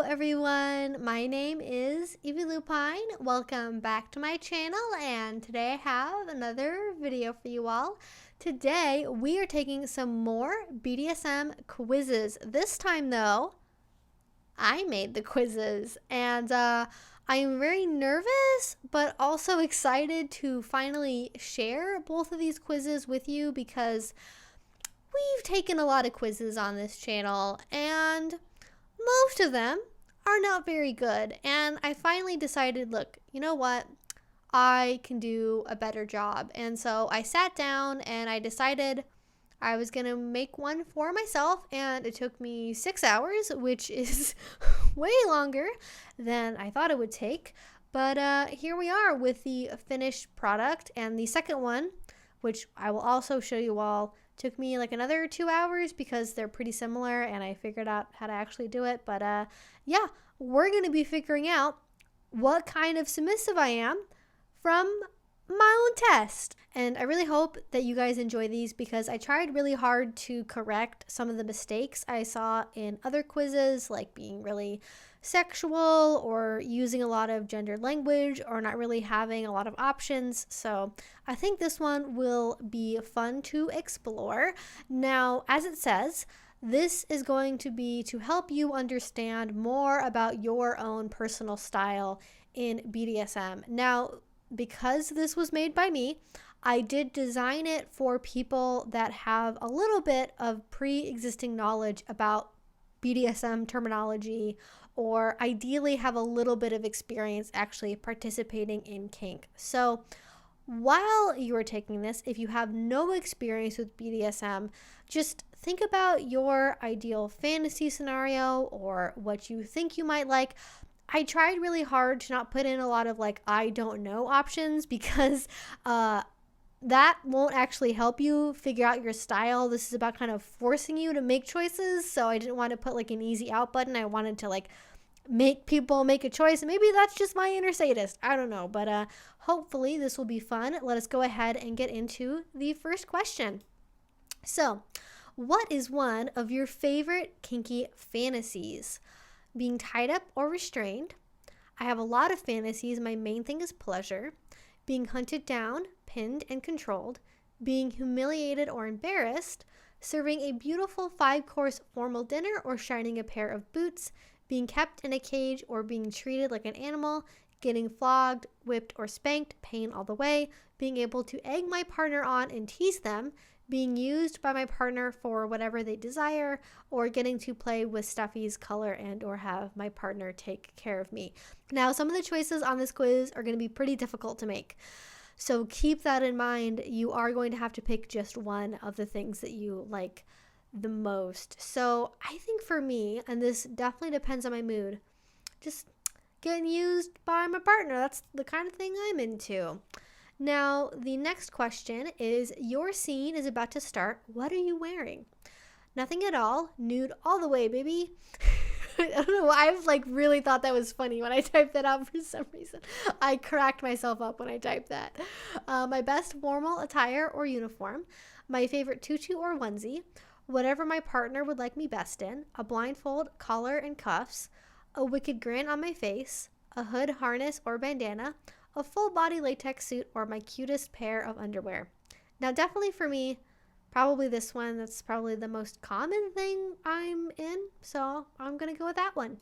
everyone, my name is Evie Lupine. Welcome back to my channel, and today I have another video for you all. Today we are taking some more BDSM quizzes. This time though, I made the quizzes, and I am very nervous but also excited to finally share both of these quizzes with you because we've taken a lot of quizzes on this channel and most of them are not very good. And I finally decided, look, you know what? I can do a better job. And so I sat down and I decided I was going to make one for myself. And it took me 6 hours, which is way longer than I thought it would take. But here we are with the finished product. And the second one, which I will also show you all, took me like another 2 hours because they're pretty similar and I figured out how to actually do it. But yeah, we're going to be figuring out what kind of submissive I am from my own test. And I really hope that you guys enjoy these because I tried really hard to correct some of the mistakes I saw in other quizzes, like being really sexual or using a lot of gender language or not really having a lot of options. So I think this one will be fun to explore. Now, as it says, this is going to be to help you understand more about your own personal style in BDSM. Now, because this was made by me, I did design it for people that have a little bit of pre-existing knowledge about BDSM terminology, or ideally have a little bit of experience actually participating in kink. So while you are taking this, if you have no experience with BDSM, just think about your ideal fantasy scenario or what you think you might like. I tried really hard to not put in a lot of like I don't know options because that won't actually help you figure out your style. This is about kind of forcing you to make choices. So I didn't want to put like an easy out button. I wanted to like make people make a choice. Maybe that's just my inner sadist. I don't know. But hopefully this will be fun. Let us go ahead and get into the first question. So, what is one of your favorite kinky fantasies? Being tied up or restrained? I have a lot of fantasies. My main thing is pleasure. Being hunted down, pinned, and controlled, being humiliated or embarrassed, serving a beautiful 5-course formal dinner or shining a pair of boots, being kept in a cage or being treated like an animal, getting flogged, whipped, or spanked, pain all the way, being able to egg my partner on and tease them, being used by my partner for whatever they desire, or getting to play with stuffies, color, and or have my partner take care of me. Now, some of the choices on this quiz are going to be pretty difficult to make. So keep that in mind. You are going to have to pick just one of the things that you like the most. So I think for me, and this definitely depends on my mood, just getting used by my partner. That's the kind of thing I'm into. Now, the next question is, your scene is about to start. What are you wearing? Nothing at all. Nude all the way, baby. I don't know. I've like really thought that was funny when I typed that out for some reason. I cracked myself up when I typed that. My best formal attire or uniform. My favorite tutu or onesie. Whatever my partner would like me best in. A blindfold, collar, and cuffs. A wicked grin on my face. A hood, harness, or bandana. A full body latex suit, or my cutest pair of underwear. Now, definitely for me, probably this one. That's probably the most common thing I'm in, so I'm gonna go with that one.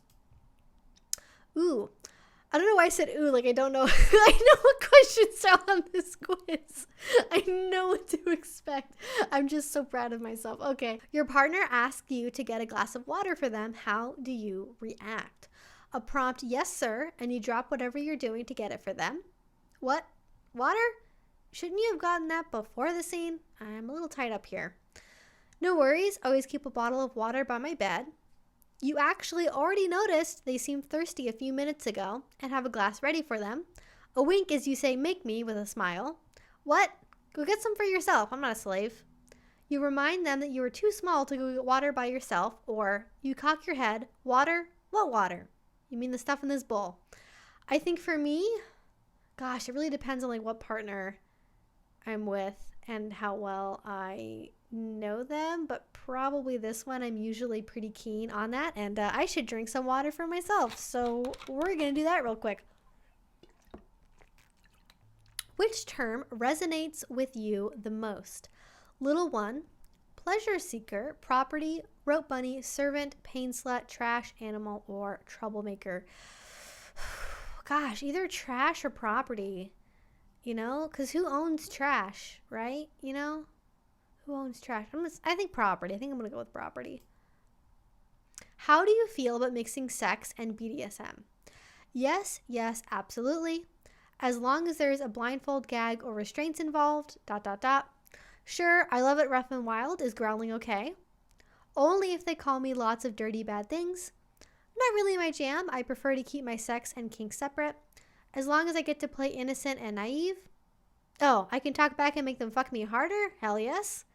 Ooh, I don't know why I said ooh, like I don't know. I know what questions are on this quiz. I know what to expect. I'm just so proud of myself. Okay, your partner asks you to get a glass of water for them. How do you react? A prompt yes sir, and you drop whatever you're doing to get it for them. What? Water? Shouldn't you have gotten that before the scene? I'm a little tied up here. No worries, always keep a bottle of water by my bed. You actually already noticed they seemed thirsty a few minutes ago and have a glass ready for them. A wink as you say make me with a smile. What? Go get some for yourself, I'm not a slave. You remind them that you are too small to go get water by yourself, or you cock your head. Water? What water? You mean the stuff in this bowl? I think for me, gosh, it really depends on like what partner I'm with and how well I know them, but probably this one. I'm usually pretty keen on that, and I should drink some water for myself. So we're gonna do that real quick. Which term resonates with you the most? Little one, pleasure seeker, property, rope bunny, servant, pain slut, trash, animal, or troublemaker. Gosh, either trash or property, you know, because who owns trash, right? You know, who owns trash? I think property. I think I'm going to go with property. How do you feel about mixing sex and BDSM? Yes, yes, absolutely. As long as there's a blindfold, gag, or restraints involved, ... Sure, I love it rough and wild. Is growling okay? Only if they call me lots of dirty bad things. Not really my jam. I prefer to keep my sex and kink separate. As long as I get to play innocent and naive. Oh, I can talk back and make them fuck me harder? Hell yes.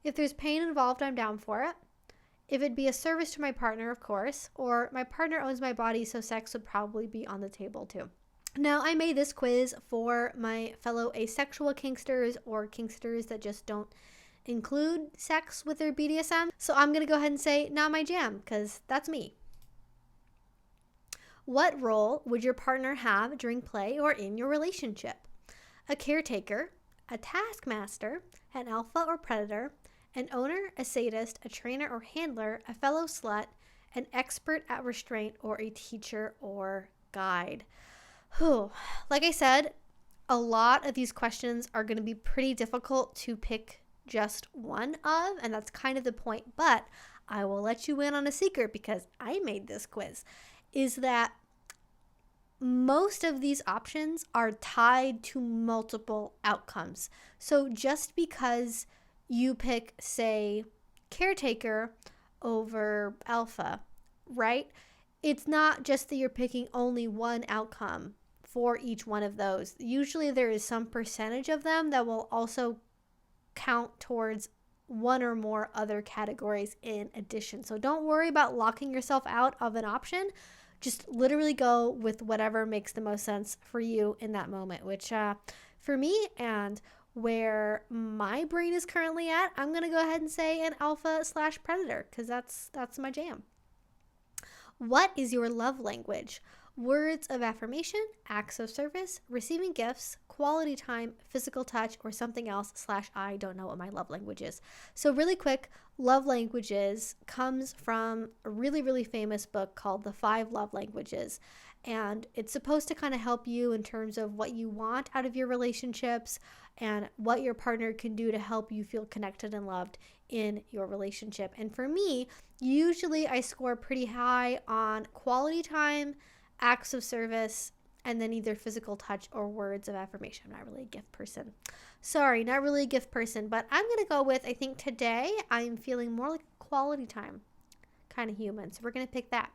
If there's pain involved, I'm down for it. If it'd be a service to my partner, of course. Or my partner owns my body, so sex would probably be on the table too. Now, I made this quiz for my fellow asexual kinksters or kinksters that just don't include sex with their BDSM. So I'm going to go ahead and say not my jam, because that's me. What role would your partner have during play or in your relationship? A caretaker, a taskmaster, an alpha or predator, an owner, a sadist, a trainer or handler, a fellow slut, an expert at restraint, or a teacher or guide. Whew. Like I said, a lot of these questions are going to be pretty difficult to pick just one of, and that's kind of the point. But I will let you in on a secret because I made this quiz, is that most of these options are tied to multiple outcomes. So just because you pick, say, caretaker over alpha, right? It's not just that you're picking only one outcome for each one of those. Usually there is some percentage of them that will also count towards one or more other categories in addition. So don't worry about locking yourself out of an option. Just literally go with whatever makes the most sense for you in that moment, which for me and where my brain is currently at, I'm going to go ahead and say an alpha/predator because that's my jam. What is your love language? Words of affirmation, acts of service, receiving gifts, quality time, physical touch, or something else / I don't know what my love language is. So really quick, love languages comes from a really, really famous book called The 5 Love Languages. And it's supposed to kind of help you in terms of what you want out of your relationships and what your partner can do to help you feel connected and loved in your relationship. And for me, usually I score pretty high on quality time, acts of service, and then either physical touch or words of affirmation. I'm not really a gift person. Sorry, not really a gift person, but I'm going to go with, I think today I'm feeling more like a quality time kind of human. So we're going to pick that.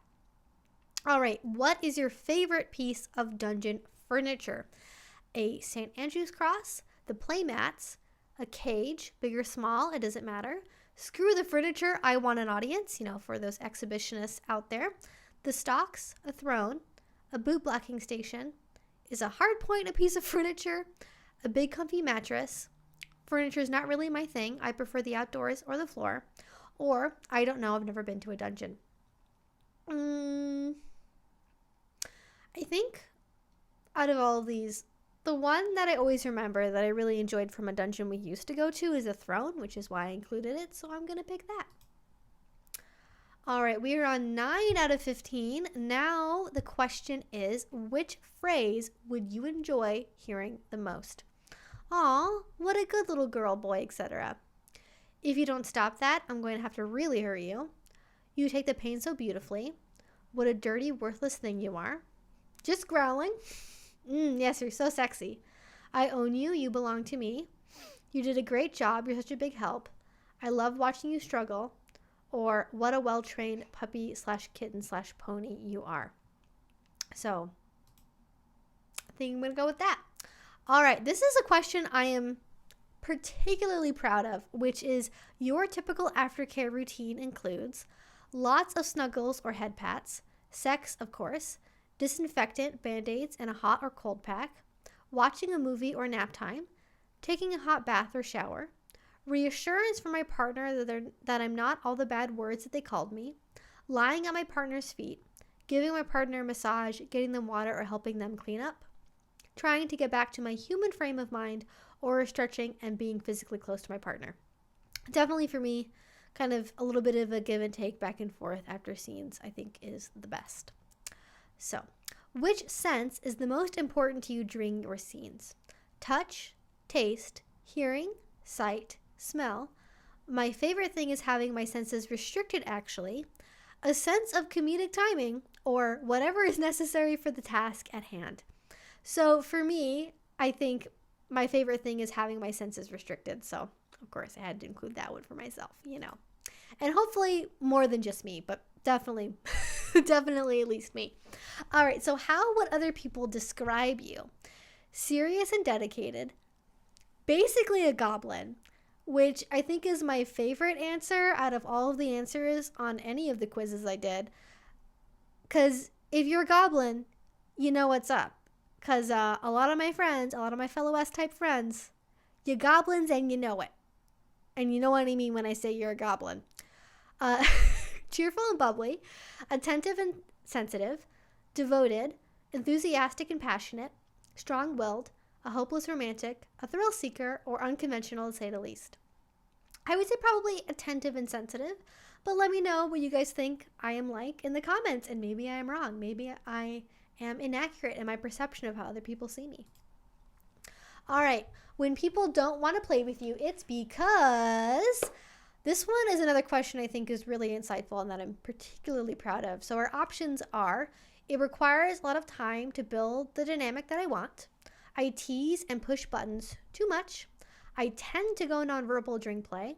All right, what is your favorite piece of dungeon furniture? A St. Andrew's cross, the playmats, a cage, big or small, it doesn't matter. Screw the furniture, I want an audience, for those exhibitionists out there. The stocks, a throne, a boot blocking station. Is a hard point a piece of furniture? A big comfy mattress. Furniture is not really my thing. I prefer the outdoors or the floor. Or, I don't know, I've never been to a dungeon. I think out of all of these, the one that I always remember that I really enjoyed from a dungeon we used to go to is a throne, which is why I included it, so I'm going to pick that. All right, we are on 9 out of 15. Now the question is, which phrase would you enjoy hearing the most? Aw, what a good little girl, boy, etc. If you don't stop that, I'm going to have to really hurry you. You take the pain so beautifully. What a dirty, worthless thing you are. Just growling. Yes, you're so sexy. I own you. You belong to me. You did a great job. You're such a big help. I love watching you struggle. Or what a well-trained puppy/kitten/pony you are. So I think I'm going to go with that. All right, this is a question I am particularly proud of, which is your typical aftercare routine includes lots of snuggles or head pats, sex, of course, disinfectant, Band-Aids, and a hot or cold pack, watching a movie or nap time, taking a hot bath or shower, reassurance from my partner that I'm not all the bad words that they called me, lying at my partner's feet, giving my partner a massage, getting them water, or helping them clean up, trying to get back to my human frame of mind, or stretching and being physically close to my partner. Definitely for me, kind of a little bit of a give and take back and forth after scenes, I think is the best. So, which sense is the most important to you during your scenes? Touch, taste, hearing, sight, smell. My favorite thing is having my senses restricted, actually. A sense of comedic timing, or whatever is necessary for the task at hand. So for me, I think my favorite thing is having my senses restricted. So of course I had to include that one for myself, you know. And hopefully more than just me, but definitely, definitely at least me. All right, so how would other people describe you? Serious and dedicated, basically a goblin, which I think is my favorite answer out of all of the answers on any of the quizzes I did. Because if you're a goblin, you know what's up. Because a lot of my friends, a lot of my fellow S-type friends, you're goblins and you know it. And you know what I mean when I say you're a goblin. Cheerful and bubbly, attentive and sensitive, devoted, enthusiastic and passionate, strong-willed, a hopeless romantic, a thrill seeker, or unconventional to say the least. I would say probably attentive and sensitive, but let me know what you guys think I am like in the comments, and maybe I am wrong. Maybe I am inaccurate in my perception of how other people see me. All right, when people don't want to play with you, it's because... This one is another question I think is really insightful and that I'm particularly proud of. So our options are, it requires a lot of time to build the dynamic that I want. I tease and push buttons too much. I tend to go nonverbal during play.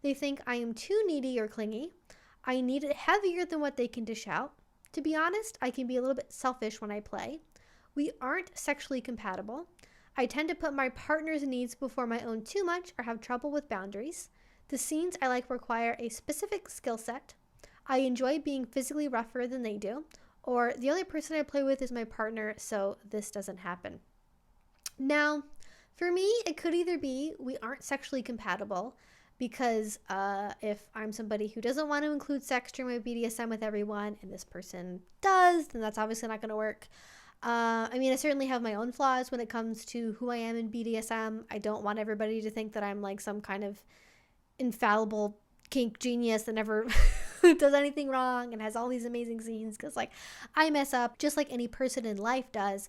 They think I am too needy or clingy. I need it heavier than what they can dish out. To be honest, I can be a little bit selfish when I play. We aren't sexually compatible. I tend to put my partner's needs before my own too much or have trouble with boundaries. The scenes I like require a specific skill set. I enjoy being physically rougher than they do. Or the only person I play with is my partner, so this doesn't happen. Now, for me, it could either be we aren't sexually compatible because if I'm somebody who doesn't want to include sex during my BDSM with everyone and this person does, then that's obviously not going to work. I mean, I certainly have my own flaws when it comes to who I am in BDSM. I don't want everybody to think that I'm like some kind of infallible kink genius that never does anything wrong and has all these amazing scenes, because like I mess up just like any person in life does.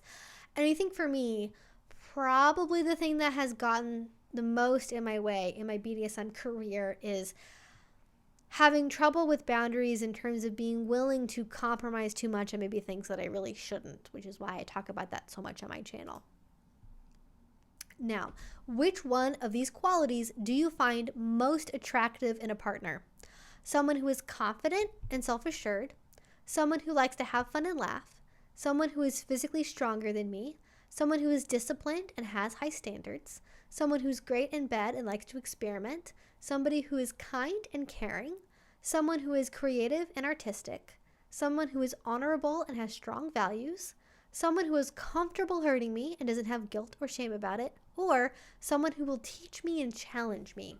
And I think for me, probably the thing that has gotten the most in my way in my BDSM career is having trouble with boundaries in terms of being willing to compromise too much and maybe things that I really shouldn't, which is why I talk about that so much on my channel. Now, which one of these qualities do you find most attractive in a partner? Someone who is confident and self-assured, someone who likes to have fun and laugh, someone who is physically stronger than me, someone who is disciplined and has high standards, someone who's great in bed and likes to experiment, somebody who is kind and caring, someone who is creative and artistic, someone who is honorable and has strong values, someone who is comfortable hurting me and doesn't have guilt or shame about it, or someone who will teach me and challenge me.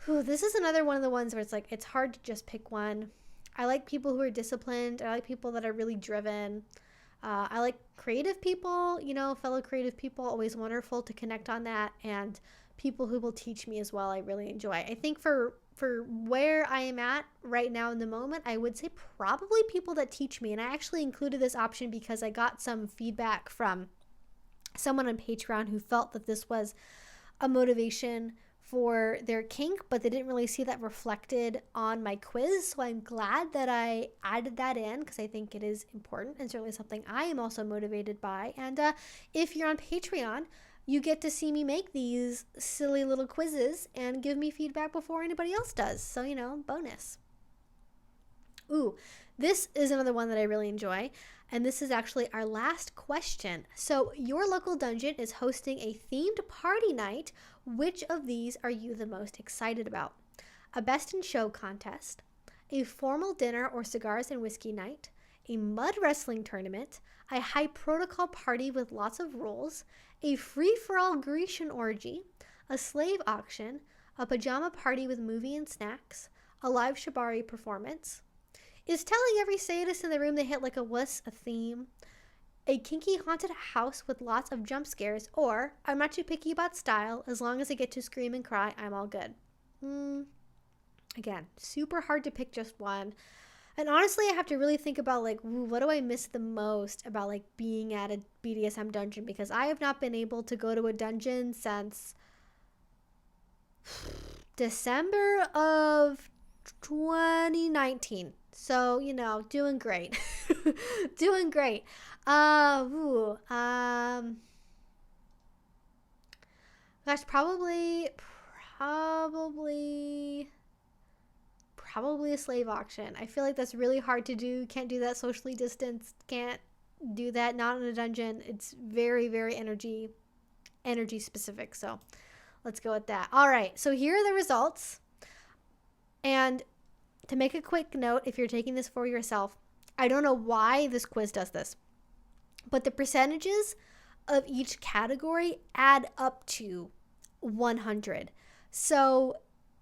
Whew, this is another one of the ones where it's like, it's hard to just pick one. I like people who are disciplined. I like people that are really driven. I like creative people, you know, fellow creative people, always wonderful to connect on that. And people who will teach me as well, I really enjoy. I think for where I am at right now in the moment, I would say probably people that teach me. And I actually included this option because I got some feedback from someone on Patreon who felt that this was a motivation for their kink, but they didn't really see that reflected on my quiz. So I'm glad that I added that in because I think it is important and certainly something I am also motivated by. And if you're on Patreon, you get to see me make these silly little quizzes and give me feedback before anybody else does. So, you know, bonus. Ooh, this is another one that I really enjoy. And this is actually our last question. So your local dungeon is hosting a themed party night. Which of these are you the most excited about? A best in show contest, a formal dinner or cigars and whiskey night, a mud wrestling tournament, a high protocol party with lots of rules, a free-for-all Grecian orgy, a slave auction, a pajama party with movie and snacks, a live shibari performance? Is telling every sadist in the room they hit like a wuss a theme? A kinky haunted house with lots of jump scares, or I'm not too picky about style, as long as I get to scream and cry, I'm all good. Again, super hard to pick just one. And honestly, I have to really think about like, what do I miss the most about like being at a BDSM dungeon? Because I have not been able to go to a dungeon since December of 2019. So, you know, doing great. Doing great. Gosh, probably a slave auction. I feel like that's really hard to do. Can't do that socially distanced. Can't do that not in a dungeon. It's very, very energy specific. So let's go with that. All right. So here are the results. And to make a quick note, if you're taking this for yourself, I don't know why this quiz does this, but the percentages of each category add up to 100. So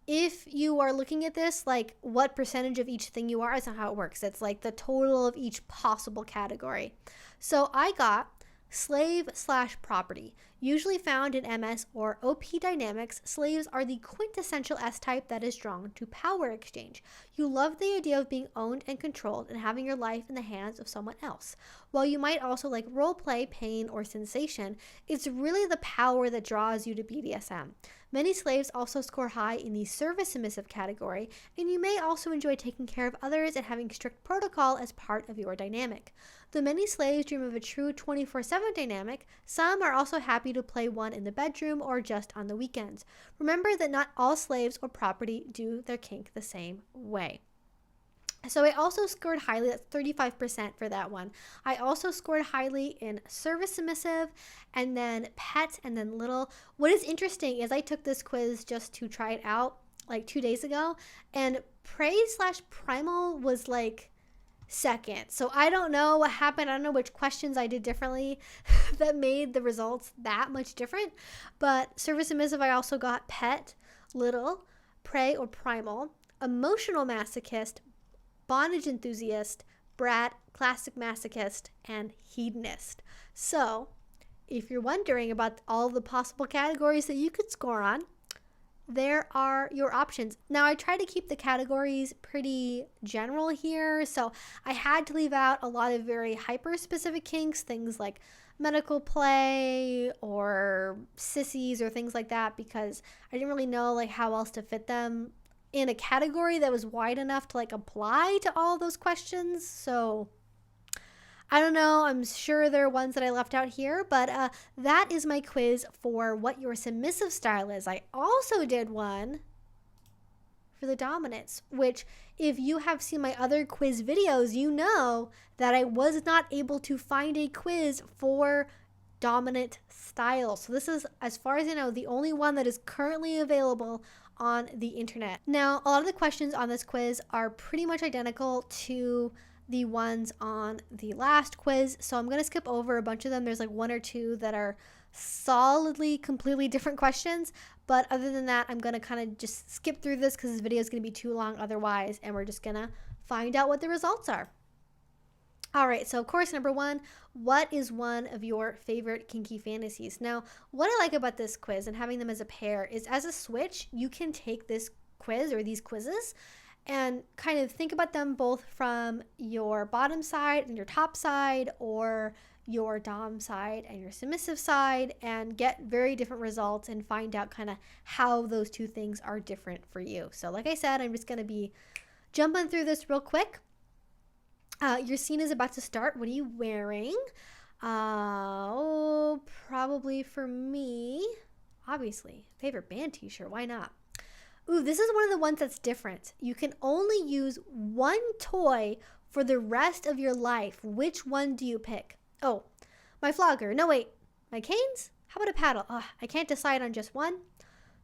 if you are looking at this, like what percentage of each thing you are, that's not how it works. It's like the total of each possible category. So I got slave/property. Usually found in MS or OP dynamics, slaves are the quintessential S-type that is drawn to power exchange. You love the idea of being owned and controlled and having your life in the hands of someone else. While you might also like role play, pain, or sensation, it's really the power that draws you to BDSM. Many slaves also score high in the service submissive category, and you may also enjoy taking care of others and having strict protocol as part of your dynamic. Though many slaves dream of a true 24/7 dynamic, some are also happy to play one in the bedroom or just on the weekends. Remember that not all slaves or property do their kink the same way. So I also scored highly, that's 35% for that one. I also scored highly in service submissive, and then pet, and then little. What is interesting is I took this quiz just to try it out like 2 days ago, and prey/primal was like second. So I don't know what happened. I don't know which questions I did differently that made the results that much different. But service submissive, I also got pet, little, prey or primal, emotional masochist, bondage enthusiast, brat, classic masochist, and hedonist. So if you're wondering about all the possible categories that you could score on, there are your options. Now, I try to keep the categories pretty general here, so I had to leave out a lot of very hyper-specific kinks, things like medical play or sissies or things like that, because I didn't really know like how else to fit them in a category that was wide enough to like apply to all those questions. So I don't know. I'm sure there are ones that I left out here, but that is my quiz for what your submissive style is. I also did one for the dominance, which if you have seen my other quiz videos, you know that I was not able to find a quiz for dominant style. So this is, as far as I know, the only one that is currently available on the internet. Now, a lot of the questions on this quiz are pretty much identical to the ones on the last quiz, so I'm going to skip over a bunch of them. There's like one or two that are solidly completely different questions, but other than that, I'm going to kind of just skip through this because this video is going to be too long otherwise, and we're just going to find out what the results are. All right, so of course, number one, what is one of your favorite kinky fantasies? Now, what I like about this quiz and having them as a pair is as a switch, you can take this quiz or these quizzes and kind of think about them both from your bottom side and your top side, or your dom side and your submissive side, and get very different results and find out kind of how those two things are different for you. So like I said, I'm just going to be jumping through this real quick. Your scene is about to start. What are you wearing? Probably for me, obviously, favorite band t-shirt. Why not? Ooh, this is one of the ones that's different. You can only use one toy for the rest of your life. Which one do you pick? Oh, my flogger. No, wait. My canes? How about a paddle? I can't decide on just one.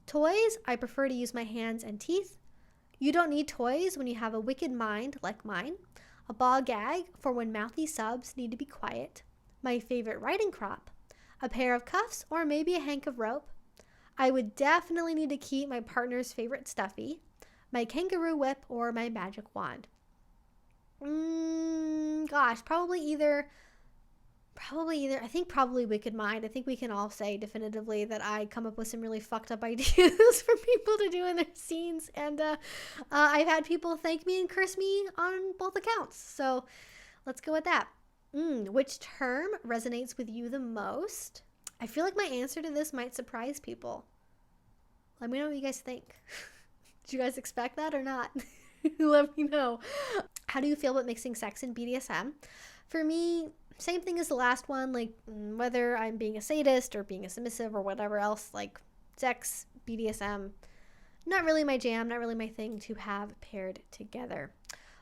Toys, I prefer to use my hands and teeth. You don't need toys when you have a wicked mind like mine. A ball gag for when mouthy subs need to be quiet. My favorite riding crop. A pair of cuffs or maybe a hank of rope. I would definitely need to keep my partner's favorite stuffy, my kangaroo whip, or my magic wand. Gosh, probably either. I think probably Wicked Mind. I think we can all say definitively that I come up with some really fucked up ideas for people to do in their scenes. And I've had people thank me and curse me on both accounts. So let's go with that. Which term resonates with you the most? I feel like my answer to this might surprise people. Let me know what you guys think. Did you guys expect that or not? Let me know. How do you feel about mixing sex and BDSM? For me, same thing as the last one, like whether I'm being a sadist or being a submissive or whatever else, like sex, BDSM, not really my jam, not really my thing to have paired together.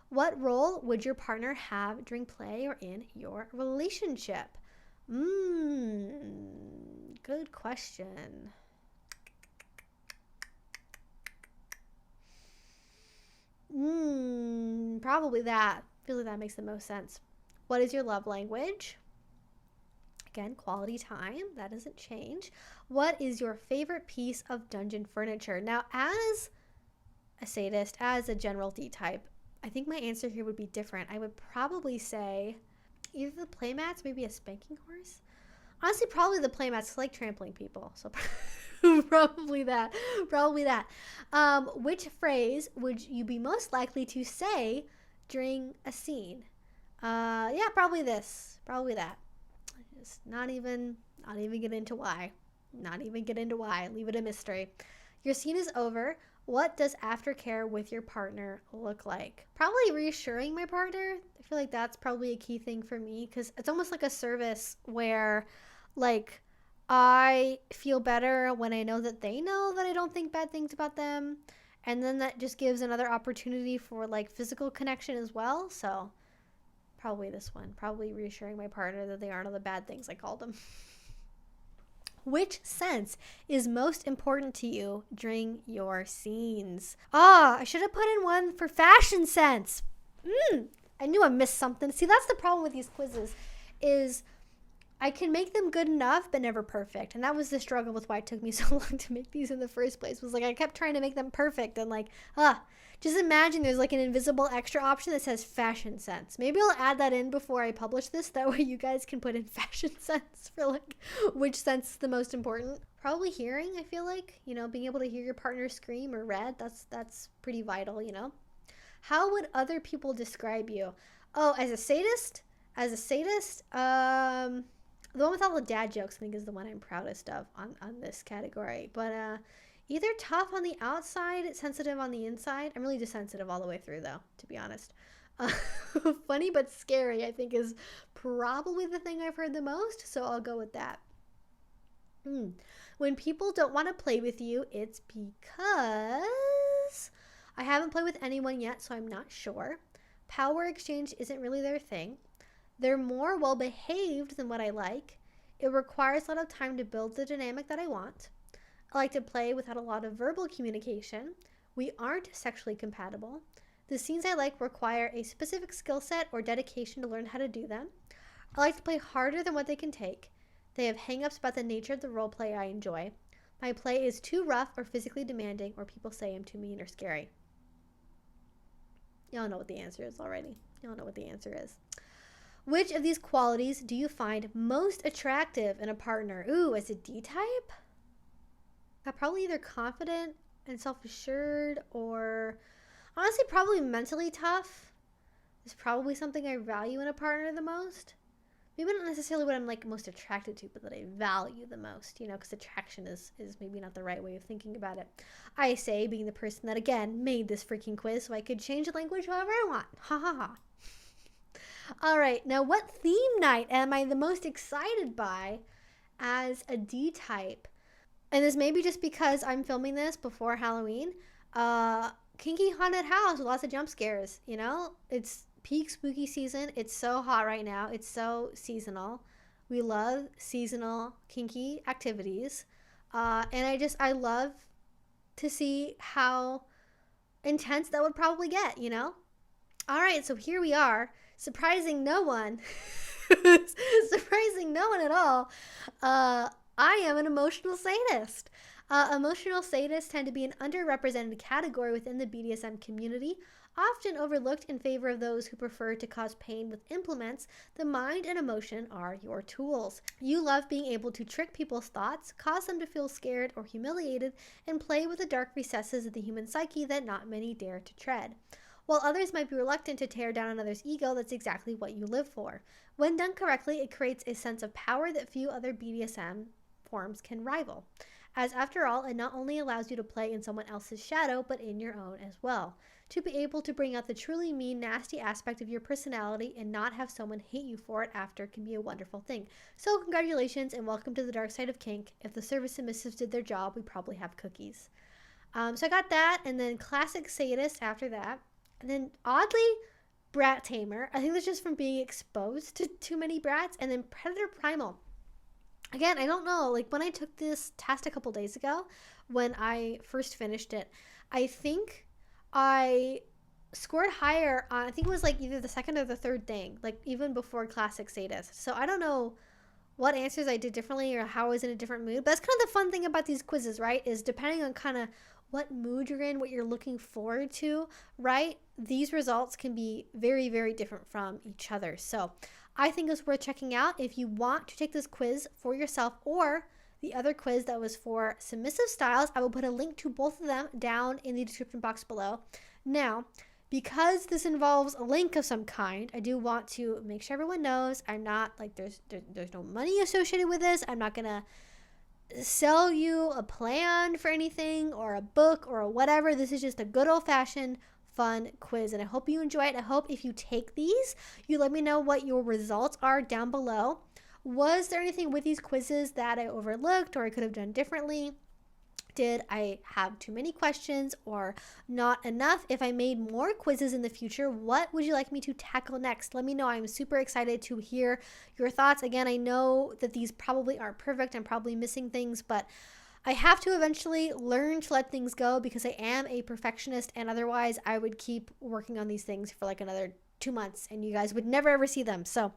What role would your partner have during play or in your relationship? Good question. Probably that. I feel like that makes the most sense. What is your love language? Again, quality time. That doesn't change. What is your favorite piece of dungeon furniture? Now, as a sadist, as a general D-type, I think my answer here would be different. I would probably say either the playmats, maybe a spanking horse. Honestly, probably the playmats. I like trampling people, so probably that. Which phrase would you be most likely to say during a scene? Yeah, probably this. Probably that. Just not even get into why. Leave it a mystery. Your scene is over. What does aftercare with your partner look like? Probably reassuring my partner. I feel like that's probably a key thing for me because it's almost like a service where, like, I feel better when I know that they know that I don't think bad things about them. And then that just gives another opportunity for, like, physical connection as well. So probably this one. Probably reassuring my partner that they aren't all the bad things I called them. Which sense is most important to you during your scenes? I should have put in one for fashion sense. I knew I missed something. See, that's the problem with these quizzes is I can make them good enough, but never perfect. And that was the struggle with why it took me so long to make these in the first place. Was like I kept trying to make them perfect and like, just imagine there's like an invisible extra option that says fashion sense. Maybe I'll add that in before I publish this. That way you guys can put in fashion sense for like which sense is the most important. Probably hearing, I feel like, being able to hear your partner scream or read, that's pretty vital, How would other people describe you? Oh, as a sadist, the one with all the dad jokes, I think, is the one I'm proudest of on this category. But either tough on the outside, sensitive on the inside. I'm really just sensitive all the way through, though, to be honest. Funny but scary, I think, is probably the thing I've heard the most, so I'll go with that. When people don't want to play with you, it's because I haven't played with anyone yet, so I'm not sure. Power exchange isn't really their thing. They're more well-behaved than what I like. It requires a lot of time to build the dynamic that I want. I like to play without a lot of verbal communication. We aren't sexually compatible. The scenes I like require a specific skill set or dedication to learn how to do them. I like to play harder than what they can take. They have hang-ups about the nature of the role play I enjoy. My play is too rough or physically demanding, or people say I'm too mean or scary. Y'all know what the answer is already. Which of these qualities do you find most attractive in a partner? Ooh, as a D-type? Probably either confident and self-assured, or honestly probably mentally tough is probably something I value in a partner the most. Maybe not necessarily what I'm like most attracted to, but that I value the most, because attraction is maybe not the right way of thinking about it. I say, being the person that, again, made this freaking quiz so I could change the language however I want. Ha ha ha. All right, now what theme night am I the most excited by as a D-type? And this may be just because I'm filming this before Halloween. Kinky haunted house with lots of jump scares, It's peak spooky season. It's so hot right now. It's so seasonal. We love seasonal kinky activities. And I love to see how intense that would probably get, All right, so here we are. Surprising no one. Surprising no one at all. I am an emotional sadist. Emotional sadists tend to be an underrepresented category within the BDSM community, often overlooked in favor of those who prefer to cause pain with implements. The mind and emotion are your tools. You love being able to trick people's thoughts, cause them to feel scared or humiliated, and play with the dark recesses of the human psyche that not many dare to tread. While others might be reluctant to tear down another's ego, that's exactly what you live for. When done correctly, it creates a sense of power that few other BDSM forms can rival. As after all, it not only allows you to play in someone else's shadow, but in your own as well. To be able to bring out the truly mean, nasty aspect of your personality and not have someone hate you for it after can be a wonderful thing. So congratulations and welcome to the dark side of kink. If the service submissives did their job, we probably have cookies. So I got that, and then classic sadist after that. And then oddly, brat tamer. I think that's just from being exposed to too many brats. And then predator primal. Again, I don't know, like when I took this test a couple days ago, when I first finished it, I think I scored higher on, I think it was like either the second or the third thing, like even before classic sadist. So I don't know what answers I did differently or how I was in a different mood. But that's kind of the fun thing about these quizzes, right? Is depending on kind of what mood you're in, what you're looking forward to, right? These results can be very, very different from each other. So I think it's worth checking out if you want to take this quiz for yourself or the other quiz that was for submissive styles. I will put a link to both of them down in the description box below. Now, because this involves a link of some kind, I do want to make sure everyone knows I'm not like there's no money associated with this. I'm not gonna sell you a plan for anything or a book or whatever. This is just a good old-fashioned fun quiz, and I hope you enjoy it. I hope if you take these, you let me know what your results are down below. Was there anything with these quizzes that I overlooked or I could have done differently? Did I have too many questions or not enough? If I made more quizzes in the future, what would you like me to tackle next? Let me know. I'm super excited to hear your thoughts. Again, I know that these probably aren't perfect. I'm probably missing things, but I have to eventually learn to let things go because I am a perfectionist, and otherwise I would keep working on these things for like another 2 months and you guys would never ever see them. So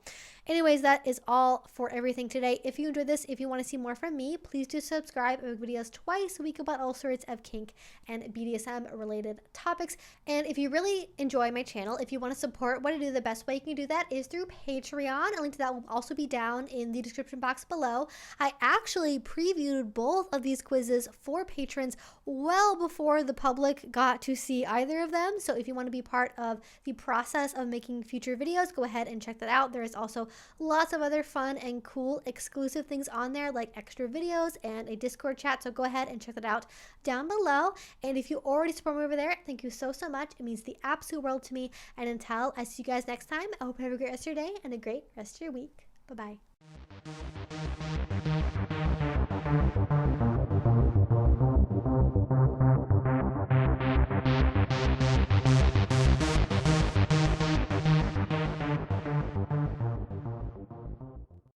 anyways, that is all for everything today. If you enjoyed this, if you want to see more from me, please do subscribe. I make videos twice a week about all sorts of kink and BDSM related topics. And if you really enjoy my channel, if you want to support what I do, the best way you can do that is through Patreon. A link to that will also be down in the description box below. I actually previewed both of these quizzes for patrons well before the public got to see either of them. So if you want to be part of the process of making future videos, go ahead and check that out. There is also lots of other fun and cool exclusive things on there, like extra videos and a Discord chat. So go ahead and check that out down below. And if you already support me over there, thank you so much. It means the absolute world to me. And until I see you guys next time, I hope you have a great rest of your day and a great rest of your week. Bye-bye.